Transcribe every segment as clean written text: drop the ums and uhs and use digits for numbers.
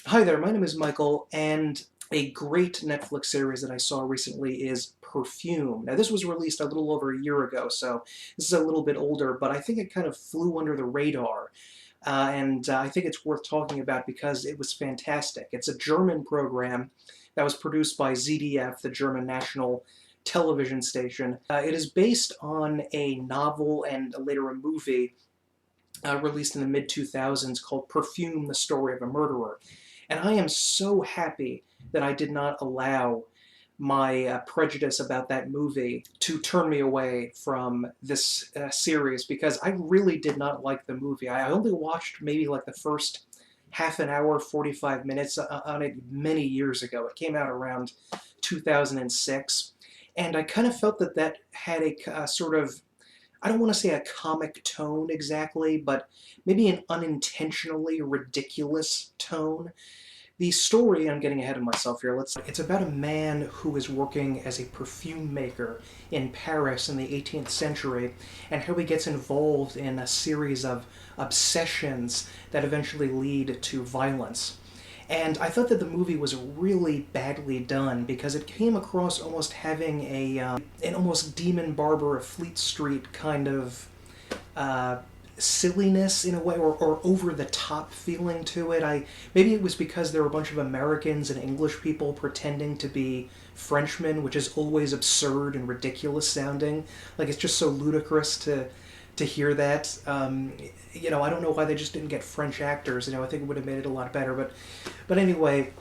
Hi there, my name is Michael, and a great Netflix series that I saw recently is Perfume. Now, this was released a little over a year ago, so this is a little bit older, but I think it kind of flew under the radar. And I think it's worth talking about because it was fantastic. It's a German program that was produced by ZDF, the German national television station. It is based on a novel and later a movie released in the mid-2000s called Perfume, the Story of a Murderer. And I am so happy that I did not allow my prejudice about that movie to turn me away from this series, because I really did not like the movie. I only watched maybe like the first half an hour, 45 minutes on it many years ago. It came out around 2006. And I kind of felt that that had a sort of, I don't want to say a comic tone exactly, but maybe an unintentionally ridiculous tone. The story, I'm getting ahead of myself here, it's about a man who is working as a perfume maker in Paris in the 18th century, and how he gets involved in a series of obsessions that eventually lead to violence. And I thought that the movie was really badly done because it came across almost having an almost Demon Barber of Fleet Street kind of silliness in a way, or over-the-top feeling to it. Maybe it was because there were a bunch of Americans and English people pretending to be Frenchmen, which is always absurd and ridiculous sounding. Like, it's just so ludicrous to hear that. I don't know why they just didn't get French actors. I think it would have made it a lot better. But anyway,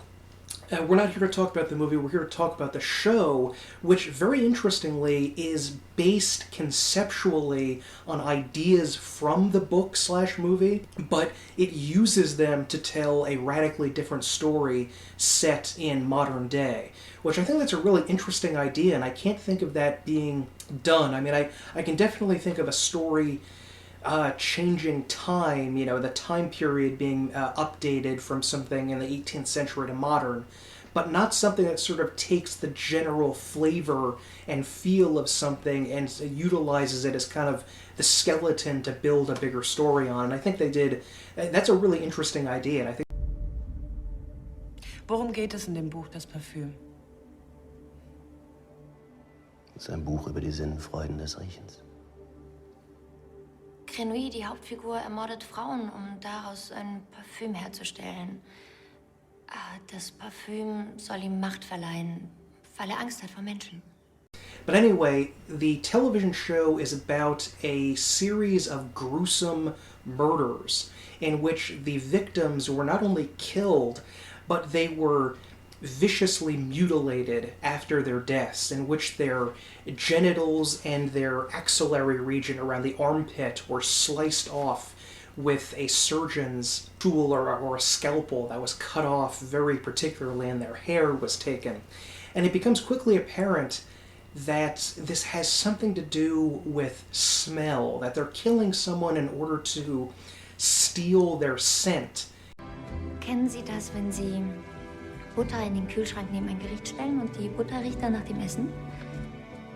we're not here to talk about the movie, we're here to talk about the show, which very interestingly is based conceptually on ideas from the book/movie, but it uses them to tell a radically different story set in modern day, which I think that's a really interesting idea, and I can't think of that being done. I can definitely think of a story changing time, the time period being updated from something in the 18th century to modern, but not something that sort of takes the general flavor and feel of something and utilizes it as kind of the skeleton to build a bigger story on. And I think they did. That's a really interesting idea, and I think. Worum geht es in dem Buch, das Parfüm? Es ist ein Buch über die Sinnenfreuden des Riechens. Grenouille, die Hauptfigur, ermordet Frauen, um daraus ein Parfüm herzustellen. Das Parfüm soll ihm Macht verleihen, weil er Angst hat vor Menschen. But anyway, the television show is about a series of gruesome murders in which the victims were not only killed, but they were viciously mutilated after their deaths, in which their genitals and their axillary region around the armpit were sliced off with a surgeon's tool or a scalpel that was cut off very particularly, and their hair was taken. And it becomes quickly apparent that this has something to do with smell, that they're killing someone in order to steal their scent. Kennen Sie das, wenn Sie Butter in den Kühlschrank neben ein Gericht stellen und die Butter riecht dann nach dem Essen?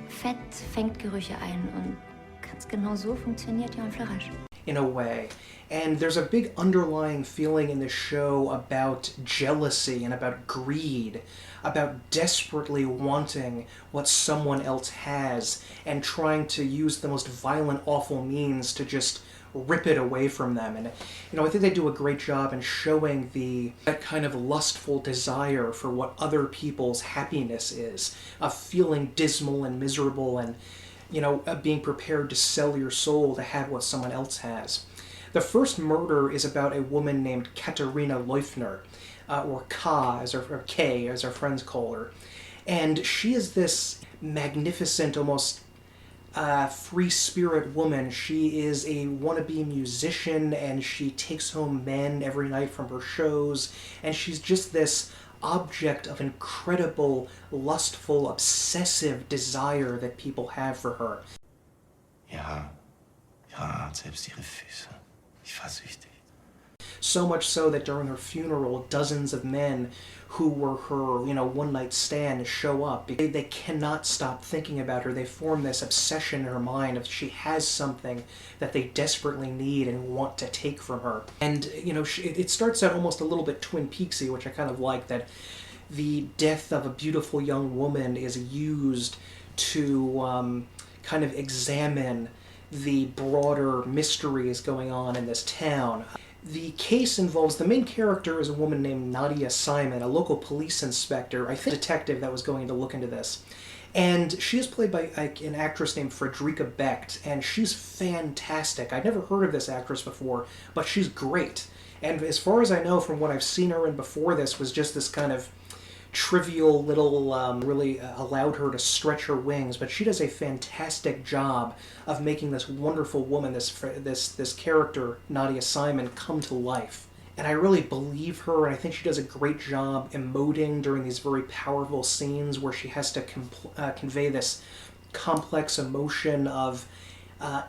Fett fängt Gerüche ein und ganz genau so funktioniert ja ein Fleisch. In a way. And there's a big underlying feeling in the show about jealousy and about greed, about desperately wanting what someone else has and trying to use the most violent, awful means to just rip it away from them. And I think they do a great job in showing that kind of lustful desire for what other people's happiness is, of feeling dismal and miserable and being prepared to sell your soul to have what someone else has. The first murder is about a woman named Katharina Leufner, or Kay, as our friends call her. And she is this magnificent, almost free spirit woman. She is a wannabe musician, and she takes home men every night from her shows, and she's just this object of incredible, lustful, obsessive desire that people have for her. Ja, selbst ihre Füße. Ich war süchtig. So much so that during her funeral, dozens of men who were her, one-night stand show up. They cannot stop thinking about her. They form this obsession in her mind of she has something that they desperately need and want to take from her. And, it starts out almost a little bit Twin Peaksy, which I kind of like, that the death of a beautiful young woman is used to kind of examine the broader mysteries going on in this town. The case involves, the main character is a woman named Nadia Simon, a local police inspector, I think a detective that was going to look into this. And she is played by an actress named Fredrike Becht, and she's fantastic. I'd never heard of this actress before, but she's great. And as far as I know from what I've seen her in before this was just this kind of trivial little, really allowed her to stretch her wings, but she does a fantastic job of making this wonderful woman, this character, Nadia Simon, come to life. And I really believe her, and I think she does a great job emoting during these very powerful scenes where she has to convey this complex emotion of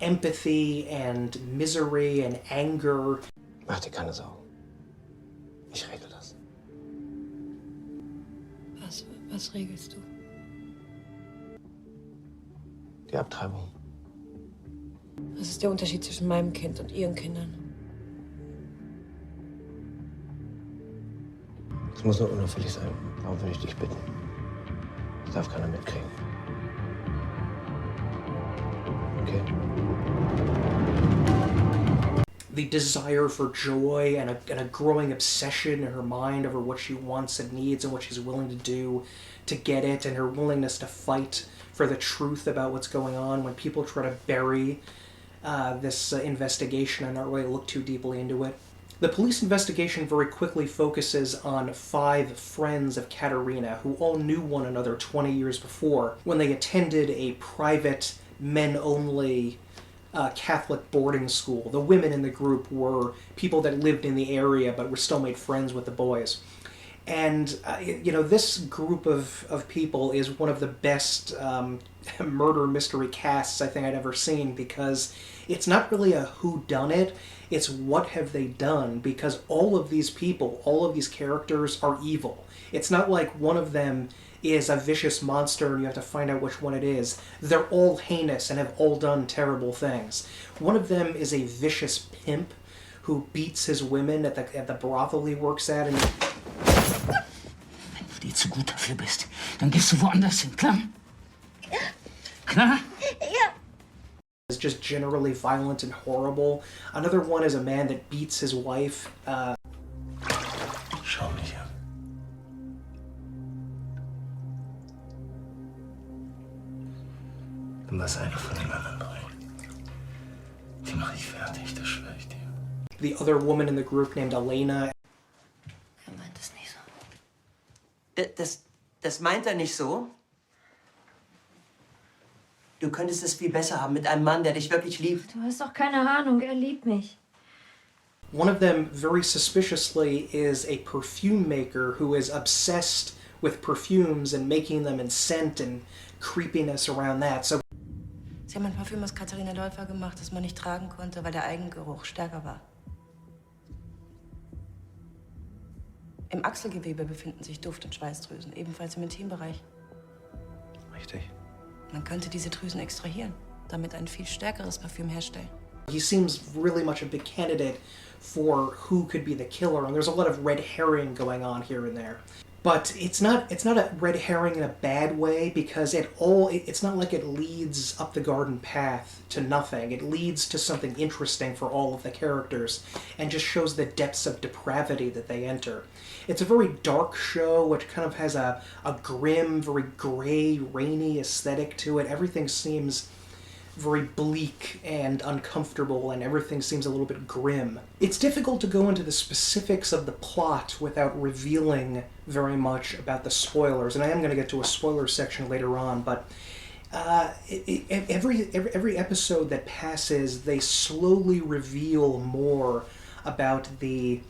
empathy and misery and anger. Mach dir keine Sorgen. Ich regle das. Was regelst du? Die Abtreibung. Was ist der Unterschied zwischen meinem Kind und ihren Kindern? Es muss nur unauffällig sein. Darum würde ich dich bitten. Das darf keiner mitkriegen. Okay? The desire for joy and a growing obsession in her mind over what she wants and needs and what she's willing to do to get it, and her willingness to fight for the truth about what's going on when people try to bury this investigation and not really look too deeply into it. The police investigation very quickly focuses on 5 friends of Katerina who all knew one another 20 years before when they attended a private, men-only Catholic boarding school. The women in the group were people that lived in the area but were still made friends with the boys. And, this group of people is one of the best murder mystery casts I think I'd ever seen, because it's not really a whodunit, it's what have they done, because all of these people, all of these characters are evil. It's not like one of them is a vicious monster and you have to find out which one it is. They're all heinous and have all done terrible things. One of them is a vicious pimp who beats his women at the brothel he works at. And wenn du dir zu gut dafür bist, dann gehst du woanders hin, klar? Klar? Ja. Is just generally violent and horrible. Another one is a man that beats his wife. Schau mich an. Du machst eine von den anderen 3. Die mach ich fertig, das schwöre ich dir. The other woman in the group named Elena. Meint es nicht so. Das meint er nicht so? Du könntest es viel besser haben mit einem Mann, der dich wirklich liebt. Du hast doch keine Ahnung, er liebt mich. One of them, very suspiciously, is a perfume maker who is obsessed with perfumes and making them and scent and creepiness around that. So Sie haben ein Parfüm aus Katharina Läufer gemacht, das man nicht tragen konnte, weil der Eigengeruch stärker war. Im Achselgewebe befinden sich Duft- und Schweißdrüsen, ebenfalls im Intimbereich. Richtig. Man könnte diese Drüsen extrahieren, damit ein viel stärkeres Parfüm herstellen. he seems really much a big candidate for who could be the killer, and there's a lot of red herring going on here and there. But it's not a red herring in a bad way, because it's not like it leads up the garden path to nothing. It leads to something interesting for all of the characters and just shows the depths of depravity that they enter. It's a very dark show, which kind of has a grim, very gray, rainy aesthetic to it. Everything seems very bleak and uncomfortable, and everything seems a little bit grim. It's difficult to go into the specifics of the plot without revealing very much about the spoilers, and I am going to get to a spoiler section later on, but every episode that passes, they slowly reveal more about the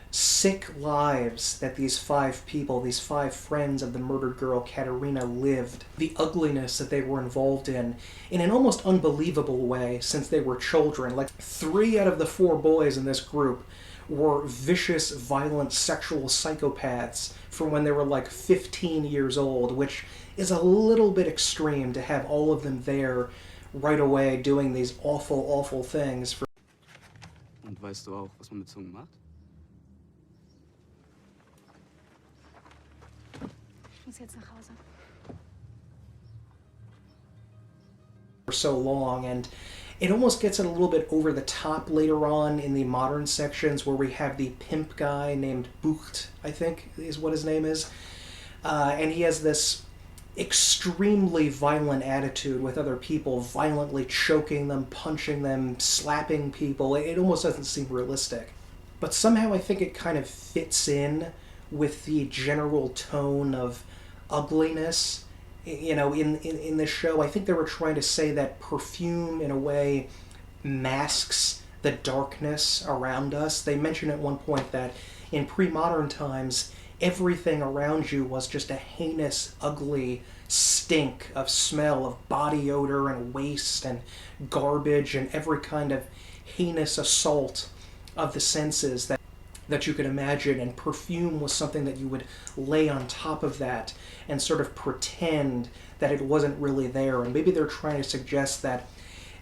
sick lives that these five people, these five friends of the murdered girl Katerina, lived, the ugliness that they were involved in an almost unbelievable way since they were children. Like 3 out of the 4 boys in this group were vicious, violent, sexual psychopaths from when they were like 15 years old, which is a little bit extreme to have all of them there right away doing these awful, awful things. Und weißt du auch, was man mit Zungen macht? Ich muss jetzt nach Hause. For so long, and it almost gets it a little bit over the top later on in the modern sections where we have the pimp guy named Becht, I think is what his name is, and he has this extremely violent attitude with other people, violently choking them, punching them, slapping people. It almost doesn't seem realistic. But somehow I think it kind of fits in with the general tone of ugliness, you know, in this show. I think they were trying to say that perfume, in a way, masks the darkness around us. They mention at one point that in pre-modern times, everything around you was just a heinous, ugly stink of smell of body odor and waste and garbage and every kind of heinous assault of the senses that you could imagine, and perfume was something that you would lay on top of that and sort of pretend that it wasn't really there. And maybe they're trying to suggest that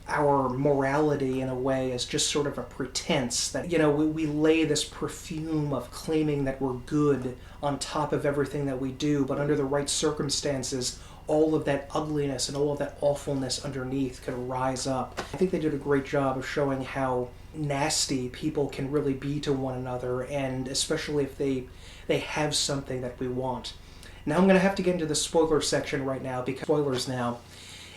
our morality, in a way, is just sort of a pretense, that, you know, we lay this perfume of claiming that we're good on top of everything that we do, but under the right circumstances, all of that ugliness and all of that awfulness underneath could rise up. I think they did a great job of showing how nasty people can really be to one another, and especially if they have something that we want. Now I'm going to have to get into the spoiler section right now, because spoilers now.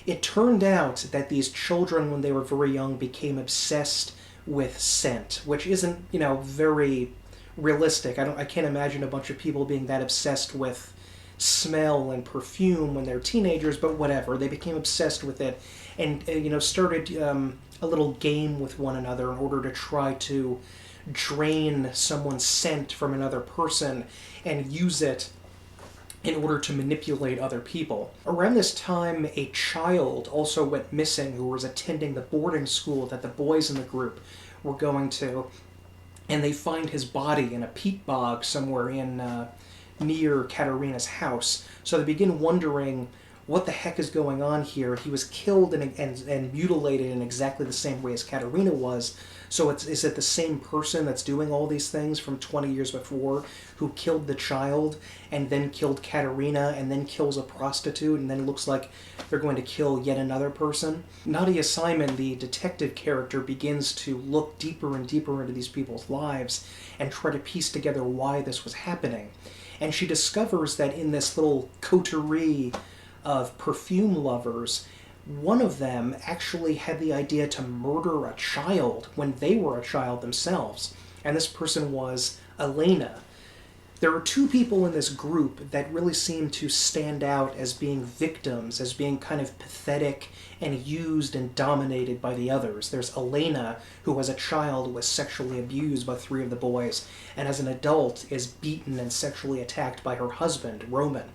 It turned out that these children, when they were very young, became obsessed with scent, which isn't, you know, very realistic. I can't imagine a bunch of people being that obsessed with smell and perfume when they're teenagers, but whatever. They became obsessed with it and you know, started a little game with one another in order to try to drain someone's scent from another person and use it in order to manipulate other people. Around this time, a child also went missing who was attending the boarding school that the boys in the group were going to, and they find his body in a peat bog somewhere in near Katerina's house. So they begin wondering, what the heck is going on here? He was killed and mutilated in exactly the same way as Katerina was. So is it the same person that's doing all these things from 20 years before, who killed the child and then killed Katerina and then kills a prostitute and then looks like they're going to kill yet another person? Nadia Simon, the detective character, begins to look deeper and deeper into these people's lives and try to piece together why this was happening. And she discovers that in this little coterie of perfume lovers, one of them actually had the idea to murder a child when they were a child themselves. And this person was Elena. There are two people in this group that really seem to stand out as being victims, as being kind of pathetic and used and dominated by the others. There's Elena, who as a child was sexually abused by three of the boys, and as an adult is beaten and sexually attacked by her husband, Roman.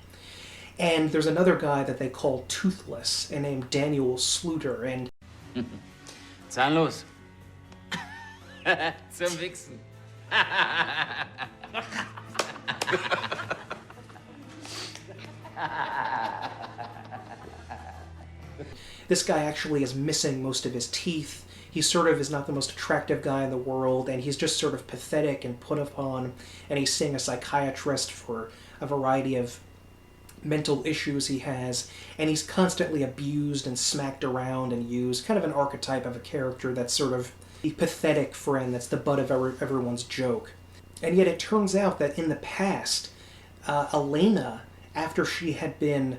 And there's another guy that they call Toothless, and named Daniel Sluter, and Zahnlos. Zum Wichsen. this guy actually is missing most of his teeth. He sort of is not the most attractive guy in the world, and he's just sort of pathetic and put upon, and he's seeing a psychiatrist for a variety of mental issues he has, and he's constantly abused and smacked around and used, kind of an archetype of a character that's sort of the pathetic friend that's the butt of everyone's joke. And yet it turns out that in the past, Elena, after she had been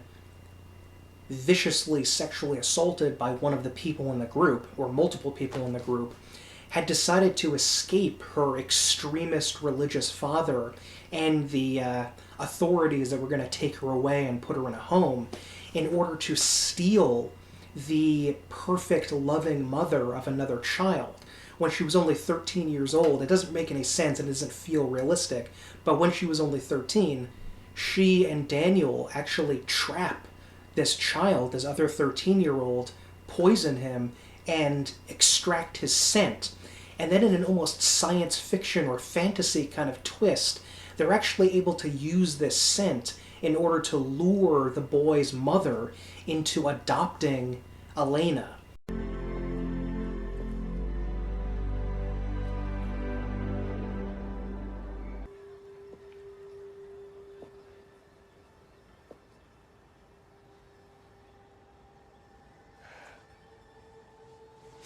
viciously sexually assaulted by one of the people in the group, or multiple people in the group, had decided to escape her extremist religious father and the authorities that were going to take her away and put her in a home in order to steal the perfect, loving mother of another child. When she was only 13 years old, it doesn't make any sense and it doesn't feel realistic, but when she was only 13, she and Daniel actually trap this child, this other 13-year-old, poison him, and extract his scent. And then in an almost science fiction or fantasy kind of twist, they're actually able to use this scent in order to lure the boy's mother into adopting Elena.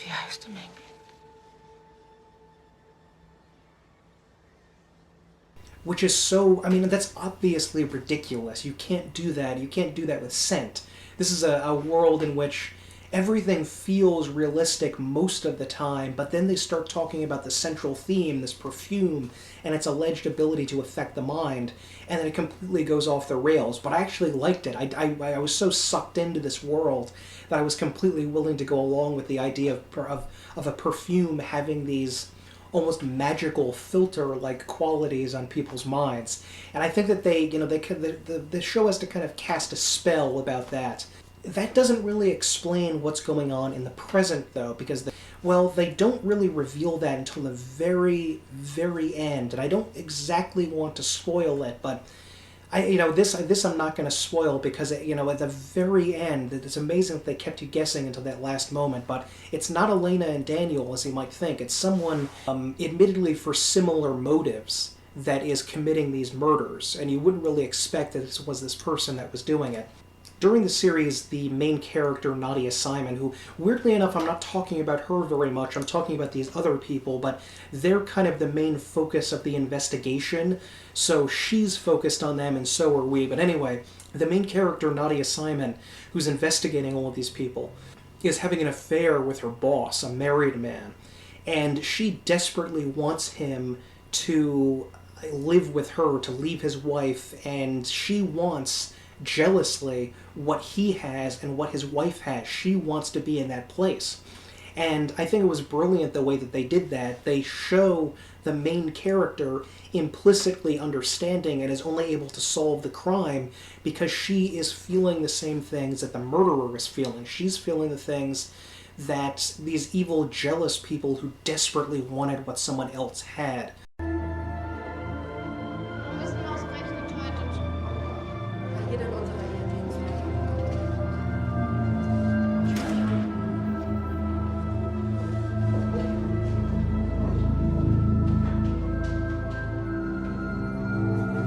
Wie heißt du, mein Kind? Which is so, I mean, that's obviously ridiculous. You can't do that. You can't do that with scent. This is a world in which everything feels realistic most of the time, but then they start talking about the central theme, this perfume, and its alleged ability to affect the mind, and then it completely goes off the rails. But I actually liked it. I was so sucked into this world that I was completely willing to go along with the idea of a perfume having these almost magical filter-like qualities on people's minds. And I think that the show has to kind of cast a spell about that. That doesn't really explain what's going on in the present, though, because they don't really reveal that until the very, very end. And I don't exactly want to spoil it, but this I'm not going to spoil because, at the very end, it's amazing that they kept you guessing until that last moment, but it's not Elena and Daniel, as you might think. It's someone, admittedly for similar motives, that is committing these murders, and you wouldn't really expect that this was this person that was doing it. During the series, the main character, Nadia Simon, who, weirdly enough, I'm not talking about her very much, I'm talking about these other people, but they're kind of the main focus of the investigation, so she's focused on them, and so are we. But anyway, the main character, Nadia Simon, who's investigating all of these people, is having an affair with her boss, a married man, and she desperately wants him to live with her, to leave his wife, and she wants, jealously, what he has and what his wife has. She wants to be in that place. And I think it was brilliant the way that they did that. They show the main character implicitly understanding and is only able to solve the crime because she is feeling the same things that the murderer is feeling. She's feeling the things that these evil, jealous people who desperately wanted what someone else had.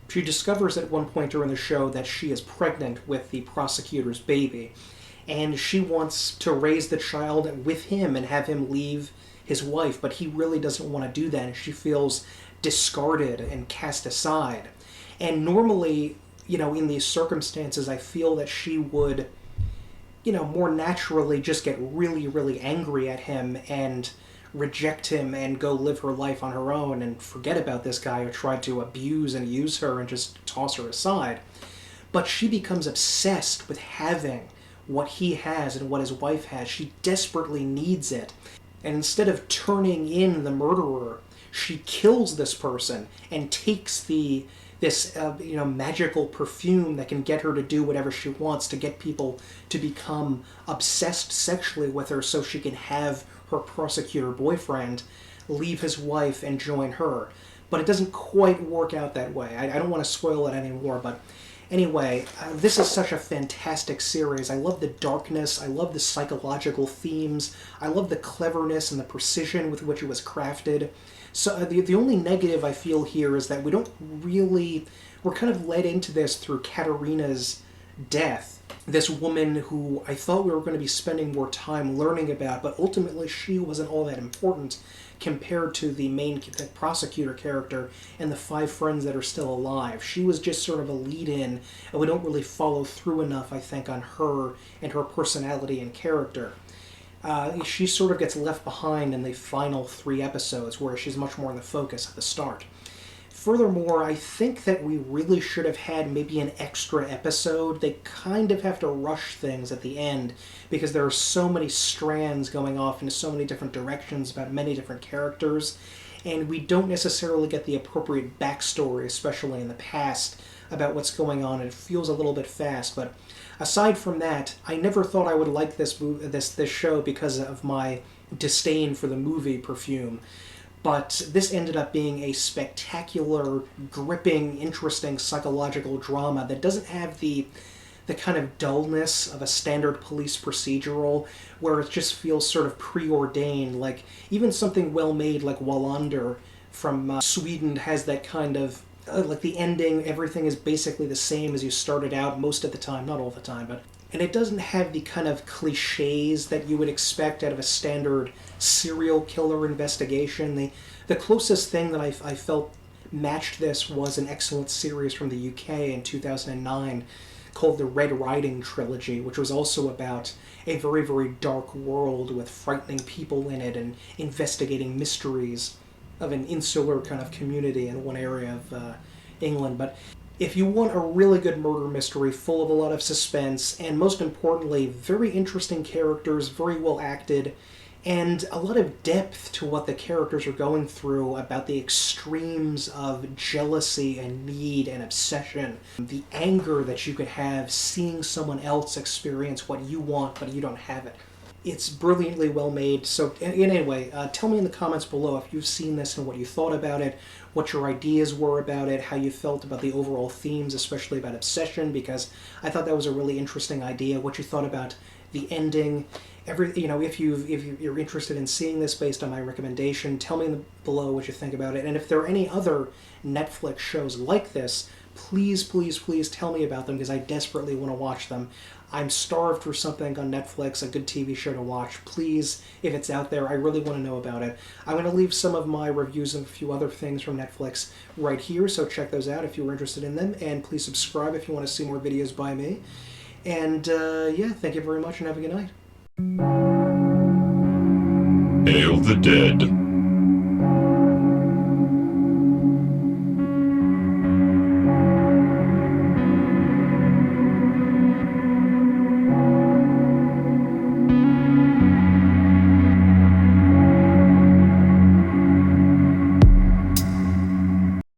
She discovers at one point during the show that she is pregnant with the prosecutor's baby, and she wants to raise the child with him and have him leave his wife, but he really doesn't want to do that, and she feels discarded and cast aside. And normally, in these circumstances, I feel that she would, more naturally just get really, really angry at him and reject him and go live her life on her own and forget about this guy who tried to abuse and use her and just toss her aside. But she becomes obsessed with having what he has and what his wife has. She desperately needs it. And instead of turning in the murderer, she kills this person and takes this magical perfume that can get her to do whatever she wants, to get people to become obsessed sexually with her so she can have her prosecutor boyfriend leave his wife and join her. But it doesn't quite work out that way. I don't want to spoil it anymore, but anyway, this is such a fantastic series. I love the darkness, I love the psychological themes, I love the cleverness and the precision with which it was crafted. So the only negative I feel here is that we're kind of led into this through Katerina's death. This woman who I thought we were going to be spending more time learning about, but ultimately she wasn't all that important compared to the prosecutor character and the 5 friends that are still alive. She was just sort of a lead-in, and we don't really follow through enough, I think, on her and her personality and character. She sort of gets left behind in the final 3 episodes, where she's much more in the focus at the start. Furthermore, I think that we really should have had maybe an extra episode. They kind of have to rush things at the end because there are so many strands going off into so many different directions about many different characters, and we don't necessarily get the appropriate backstory, especially in the past, about what's going on, and it feels a little bit fast. But aside from that, I never thought I would like this show because of my disdain for the movie Perfume. But this ended up being a spectacular, gripping, interesting psychological drama that doesn't have the kind of dullness of a standard police procedural where it just feels sort of preordained. Like, even something well made like Wallander from Sweden has that kind of like the ending, everything is basically the same as you started out most of the time, not all the time, but and it doesn't have the kind of cliches that you would expect out of a standard serial killer investigation. The closest thing that I felt matched this was an excellent series from the UK in 2009 called the Red Riding Trilogy, which was also about a very, very dark world with frightening people in it and investigating mysteries of an insular kind of community in one area of England. But if you want a really good murder mystery full of a lot of suspense and, most importantly, very interesting characters, very well acted, and a lot of depth to what the characters are going through about the extremes of jealousy and need and obsession, the anger that you could have seeing someone else experience what you want but you don't have it. It's brilliantly well made. So anyway, tell me in the comments below if you've seen this and what you thought about it, what your ideas were about it, how you felt about the overall themes, especially about obsession, because I thought that was a really interesting idea, what you thought about the ending. If you're interested in seeing this based on my recommendation, tell me below what you think about it. And if there are any other Netflix shows like this, please, please, please tell me about them, because I desperately want to watch them. I'm starved for something on Netflix, a good TV show to watch. Please, if it's out there, I really want to know about it. I'm going to leave some of my reviews of a few other things from Netflix right here, so check those out if you're interested in them. And please subscribe if you want to see more videos by me. And yeah, thank you very much and have a good night. Hail the dead.